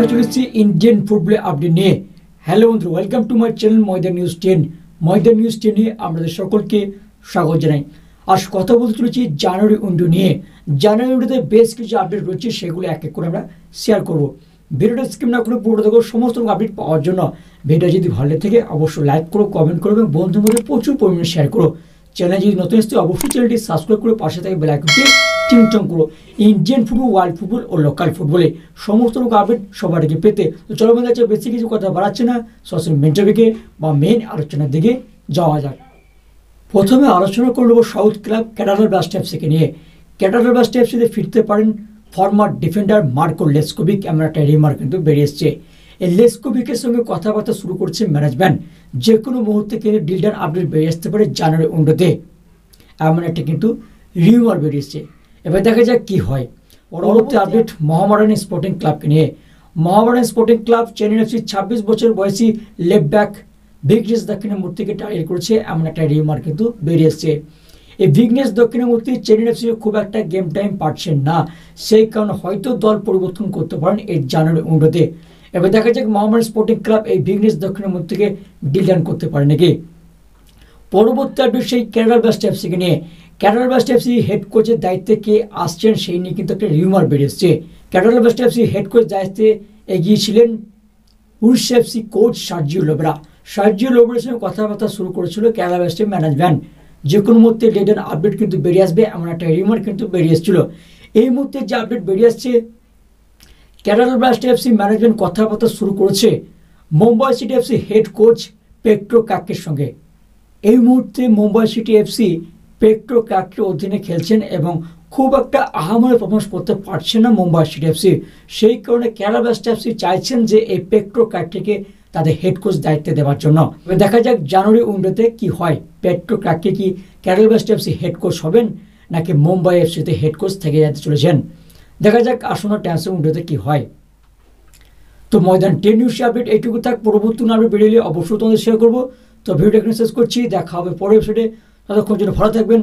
আবার চলেছি ইন্ডিয়ান ফুটবলের আপডেট নিয়ে। হ্যালো বন্ধু, welcome to my channel Maidan news 10। Maidan news 10 আমাদের সকলকে স্বাগত জানাই। আজ কথা বলতে চলেছি জানুয়ারি উইন্ডো নিয়ে। জানুয়ারি উইন্ডোতে বেশ কিছু আপডেট রয়েছে, সেগুলো এক এক করে আমরা শেয়ার করব। ভিডিওটা স্কিপ না করে পুরো দেখো সমস্ত আপডেট পাওয়ার জন্য। ভিডিও যদি ভালো থেকে অবশ্যই লাইক করো, কমেন্ট করো এবং বন্ধুদের মধ্যে প্রচুর পরিমাণে শেয়ার করো। চ্যানেল যদি নতুন এসে অবশ্যই চ্যানেলটি সাবস্ক্রাইব করে পাশে থেকে বেল আইকনটি টিংটং করো। ইন্ডিয়ান ফুটবল, ওয়ার্ল্ড ফুটবল ও লোকাল ফুটবলে সমস্ত রকম আপডেট সবার আগে পেতে তো চলো আমাদের কাছে বেশি কিছু কথা বাড়াচ্ছে না, সরাসরি মেন টপিকে বা মেন আলোচনার দিকে যাওয়া যাক। প্রথমে আলোচনা করে নেব সাউথ ক্লাব ক্যাটালার ব্লাস্ট এফসিকে নিয়ে। ক্যাটালার ব্লাস্ট এফসিতে ফিরতে পারেন ফরমার ডিফেন্ডার মার্কো লেসকোভিক, এমন একটা রিমার্ক কিন্তু বেরিয়ে এসছে। এই লেসকোভিকের সঙ্গে কথাবার্তা শুরু করছে ম্যানেজমেন্ট। যে কোনো মুহূর্তে কিন্তু ডিলটার আপডেট বেরিয়ে আসতে পারে জানুয়ারি উইন্ডোতে, এমন একটা কিন্তু রিউমার বেরিয়েছে। এবার দেখা যাক কি হয়। পরবর্তী আপডেট মোহামেডান স্পোর্টিং ক্লাবকে নিয়ে। Mohammedan sporting club Chennai FC 26 বছর বয়সী লেফট ব্যাক ভিগনেস দক্ষিণামূর্তিকে টার্গেট করেছে, এমন একটা রিউমার কিন্তু বেরিয়ে এসছে। এই ভিগনেস দক্ষিণামূর্তি চেন্নাই এফসি খুব একটা গেম টাইম পাচ্ছেন না, সেই কারণে হয়তো দল পরিবর্তন করতে পারেন এই জানুয়ারি উইন্ডোতে। এবার দেখা যাক মোহামেডান স্পোর্টিং ক্লাব এই ভিগনেস দক্ষিণামূর্তিকে ডিল ডান করতে পারে নাকি। পরবর্তী আপডেট সেই কেরালা ব্লাস্ট এফসিকে নিয়ে। কেরালা ব্লাস্ট এফসি হেড কোচের দায়িত্বে কে আসছেন সেই নিয়ে কিন্তু একটা রিউমার বেরিয়েছে। Kerala Blast FC head coach দায়িত্বে এগিয়েছিলেন Orissa FC coach Sergio Lobera. Sergio লোবরার সঙ্গে কথাবার্তা শুরু করেছিল কেরালা ব্লাস্টের ম্যানেজমেন্ট। যে কোনো মুহূর্তে ডেটের আপডেট কিন্তু বেরিয়ে আসবে, এমন একটা রিউমার কিন্তু বেরিয়ে এসেছিল। এই মুহূর্তে যে আপডেট বেরিয়ে আসছে, কেরালা ব্লাস্ট এফসি ম্যানেজমেন্ট কথাবার্তা শুরু করেছে Mumbai city FC head coach petro কাকের সঙ্গে। এই মুহূর্তে মুম্বাই সিটি এফসি পেট্রো কাকের অধীনে খেলছেন এবং খুব একটা আহামরি পারফরমেন্স করতে পারছে না মুম্বাই সিটি এফসি। সেই কারণে কেরালা ব্লাস্ট এফসি চাইছেন যে এই পেট্রো কাককে তাদের হেড কোচ দায়িত্বে দেওয়ার জন্য। দেখা যাক জানুয়ারি উইন্ডোতে কি হয়। পেট্রো কাকে কি Kerala Blast FC head coach হবেন নাকি মুম্বাই এফসিতে হেড কোচ থেকে যেতে চলেছেন, দেখা যাক আসন্ন ট্রান্সফার উইন্ডোতে কি হয়। তো ময়দান 10 নিউজ আপডেট এইটুকু থাক। পরবর্তী আপডেট বেরিয়ে অবশ্যই তোমাদের শেয়ার করবো। তো ভিডিওটা এখানে শেষ করছি, দেখা হবে পরের এপিসোডে। ততক্ষণ জন্য ভালো থাকবেন,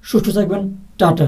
সুস্থ থাকবেন, টাটা।